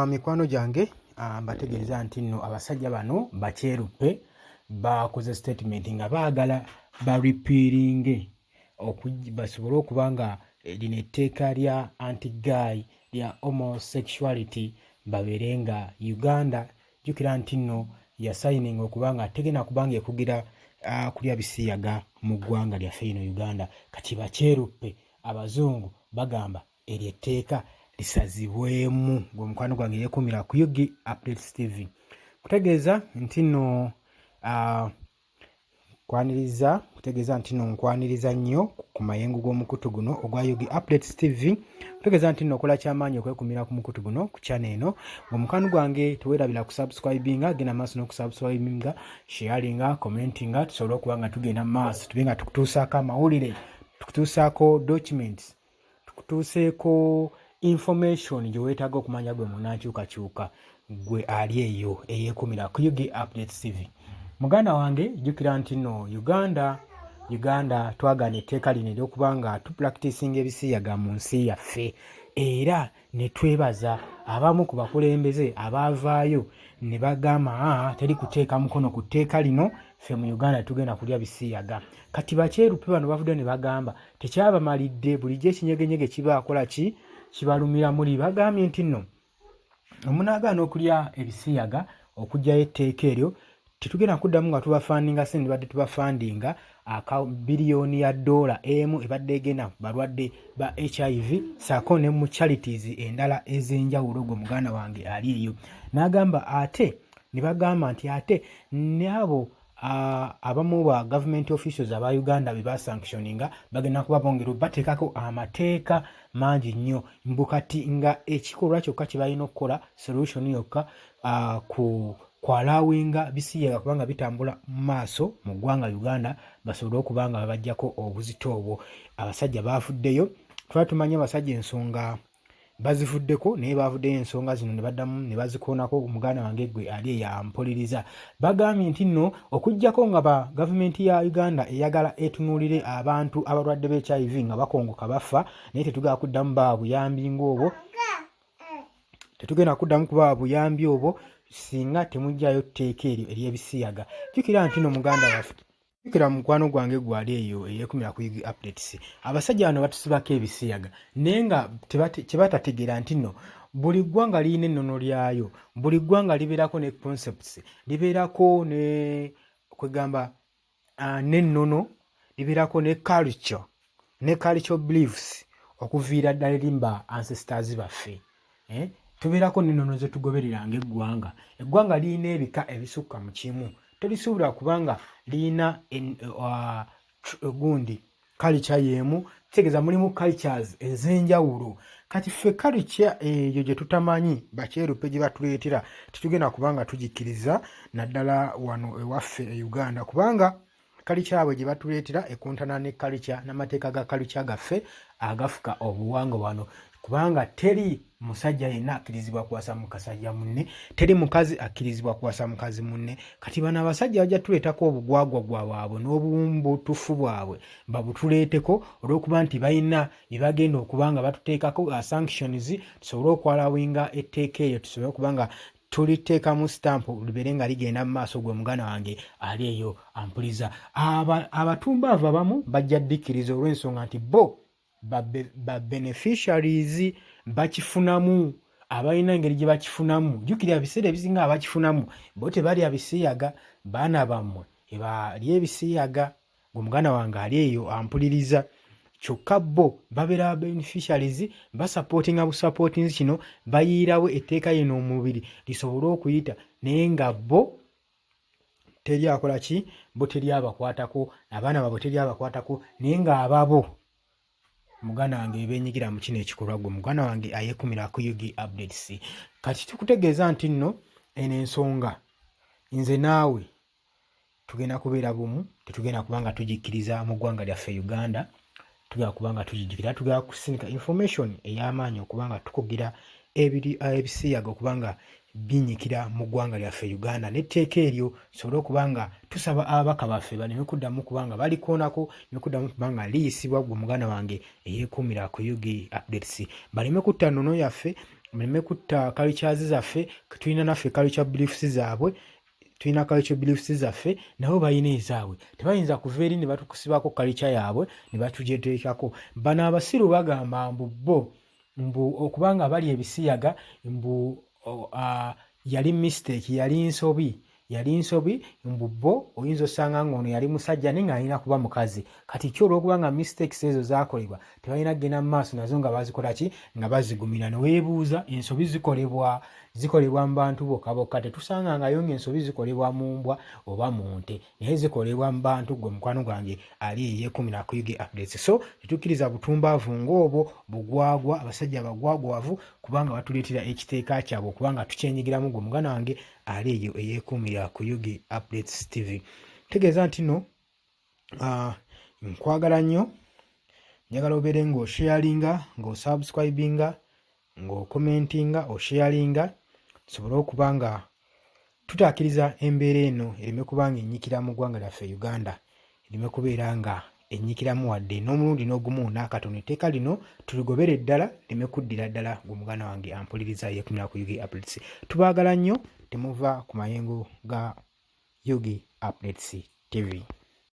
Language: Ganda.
Mikwano gyange mbategeeza nti nno abasajja bano bakyeruppe bakoze statement nga baagala baripiiringe basobole okuba nga lino etteeka lya anti-gay lya homosexuality babeere nga Uganda jjukira nti nno yasayininga okuba nga tegenda kuba nga ekugira kulya bisiyaga mu ggwanga lyaffe lino Uganda. Kati bakyeruppe abazungu bagamba eryo etteeka lisazibwemu. Gwe mukwano gwange yeekuumira ku Yugi Updates TV. Kutegeeza nti nno nkwaniriza nnyo ku mayengo g'omukutu guno ogwa Yugi Updates TV. Kutegeeza nti nno okola kyamaanyi okwekumira ku mukutu guno ku channel eno. Gwe mukwano gwange teweerabira kusubscribinga, genda maaso n'okusubscribinga, sharinga, commentinga, tusobole okuba nga tugenda mu maaso tube nga tukutuusaako amawulire, tukutuusaako documents, tukutuuseeko information gye weetaaga okumanya gwe munnankyukakyuka gwe ali eyo eyeekumira ku Yugi Updates TV. Muganda wange jjukira nti nno Uganda twagaana etteeka lino ery'okuba nga tupracticinga ebisiyaga mu nsi yaffe, era ne twebaza abamu ku bakulembeze abaavaayo ne bagamba teri kuteeka mukono ku tteeka lino, ffe mu Uganda tugenda kulya bisiyaga. Kati bakyeruppe bano bavudde ne bagamba tekyabamalidde, bulijjo ekinyegenyege kibaakola ki kibalumira muli. Bagambye nti nno omunaagaana okulya ebisiyaga okuggyayo etteeka eryo tetugenda kuddamu nga tubafandinga sente badde tubafandinga $1 billion emu ebadde egenda ku balwadde ba HIV saako ne mu charities endala ez'enjawulo. Gwe muganda wange ali eyo n'agamba ate ne bagamba nti ate n'abo abamu ba government officials aba Uganda be basanctioninga bagenda kuba bongera bateekako amateeka mangi nnyo mbukati nga ekikolwa kyokka kye balina okukola solution yokka kwalawinga bisiyaga kubanga bitambula mu maaso mu ggwanga Uganda basobole okuba nga babaggyako obuzito obwo. Abasajja baavuddeyo, twali tumanyi abasajja ensonga bazivuddeko naye baavuddeyo ensonga zino ne baddamu ne bazikoonako. Omuganda wange gwe ali eyampuliriza bagambye nti nno okuggyako nga ba gavumenti ya Uganda eyagala etunuulire abantu abalwadde b' HIV nga bakongoka bafa, naye tetugenda kuddamu baba buyambi ng'obwo, tetugenda kuddamu kubaba buyambi obwo singa temugjayo tteeka eryo ery'ebisiyaga. Jjukira nti nno muganda waffe, jjukira mukwano gwange gwali eyo eyeekumira ku Yugi Updates, abasajja bano batusibako ebisiyaga naye nga kye batategeera nti nno buli ggwanga lirina ennono lyayo, buli ggwanga libeerako ne concepts, libeerako ne kwegamba n'ennono, libeerako ne culture beliefs okuviira ddala erimba ancestors baffe. Tubeerako n'ennono ze tugoberera ng'eggwanga. Eggwanga lirina ebika ebisukka mu kimu, terisuubira kubanga lirina gundi culture y'emu, kitegeeza mulimu cultures ez'enjawulo. Kati ffe culture eyo gye tutamanyi bakyeruppe gye batuleetera tetugenda kubanga tugikkiriza naddala wano ewaffe e Uganda, kubanga culture abwe gye batuleetera ekuntana ne culture n'amateeka ga culture gaffe agafuka obuwangwa wano, kubanga teri musajja yenna akkirizibwa kuwasa mukasajja munne, teri mukazi akkirizibwa kuwasa mukazi munne. Kati bano abasajja bajja tuleetako obugwagwagwa bwabwe n'obumbutufu bwabwe babutuleeteko olw'okuba nti balina bye bagenda okuba nga batuteekako sanctions, tusobole okwalawinga etteeka eryo, tusobole okuba nga tuliteekamu stampu libeere nga ligenda mu maaso. Gwe muganda wange ali eyo ampuliza. Abatumbaava abamu bajja ddikkiriza olw'ensonga nti bo ba beneficiaries bakifunamu, abalina engeri gye bakifunamu. Jjukira ebiseera ebisinga abakifunamu bo tebalya bisiyaga, baana bammwe ebalya ebisiyaga. Gwe muganda wange ali eyo ampuliriza, kyokka bo babeera beneficiaries basupportinga busupportings kino, bayiirawo etteeka lino omubiri lisobole okuyita, naye nga bo teri akola ki, bo teri abakwatako, abaana baabwe teri abakwatako, naye nga ababo muganda wange beenyigira mu kino ekikolwa. Gwe muganda wange ayeekumira ku Yugi Updates. Kati tukutegeeza nti nno eno ensonga nze naawe tugenda kubeera bumu, tetugenda kubanga tugikkiriza mu ggwanga lyaffe Uganda, tugenda kubanga tugijjukira, tugenda kusindika information ey'amaanyi okubanga tukugira ebisiyaga okubanga binyikira mu ggwanga lyaffe Uganda, n'etteeka eryo tusobole okuba nga tusaba ababaka baffe baleme kuddamu kubanga balikoonako, ne kuddamu kubanga liyisibwa. Gwe muganda wange eyeekuumira ku Yugi Updates, baleme kutta nnono yaffe muleme kutta cultures zaffe. Tulina naffe culture beliefs zaabwe, tulina culture beliefs zaffe, nabo balina ezaabwe. Tebayinza kuva eri ne batukusibako culture yaabwe ne batugyeteekako. Bano abasiru bagamba mbu okubanga bali ebisiyaga mbu yali mistake, yali nsobi mbu bo oyinza osanga ng'ono yali musajja naye ng'alina kuba mukazi. Kati kyo olwokubanga mistakes ezo zaakolebwa tebalina kugenda mu maaso nazo nga bazikola ki, nga bazigumira. Ne weebuuza ensobi zikolebwa mu bantu bokka. Tetusangangayo ng'ensobi zikolebwa mu mbwa oba mu nte, naye zikolebwa mu bantu. Gwe mukwano gwange ali eyeekumira ku UG Updates. So tetukkiriza butumbaavu ng'obwo bugwagwa, abasajja bagwagwavu kubanga batuleetera ekiteeka kyabwe okubanga tukyenyigiramu. Gwe mugana wange ali eyo eyeekumira ku UG Updates TV. Tegeeza nti no nkwagala nnyo, njagala obeere ng'osharinga, ng'osubscribinga, ng'okomentinga, osharinga, tusobole okuba nga tutaakiriza embeera eno ereme kuba nga ennyikira mu ggwanga lyaffe Uganda, ereme kubeera nga ennyikiramu wadde n'omulundi n'ogumu n'akatono. Etteeka lino tuligobere ddala, lireme kuddira ddala. Gwe muganda wange ampuliriza yeekumira ku UG Updates. Tubaagala nnyo, temuva ku mayengo ga UG Updates TV.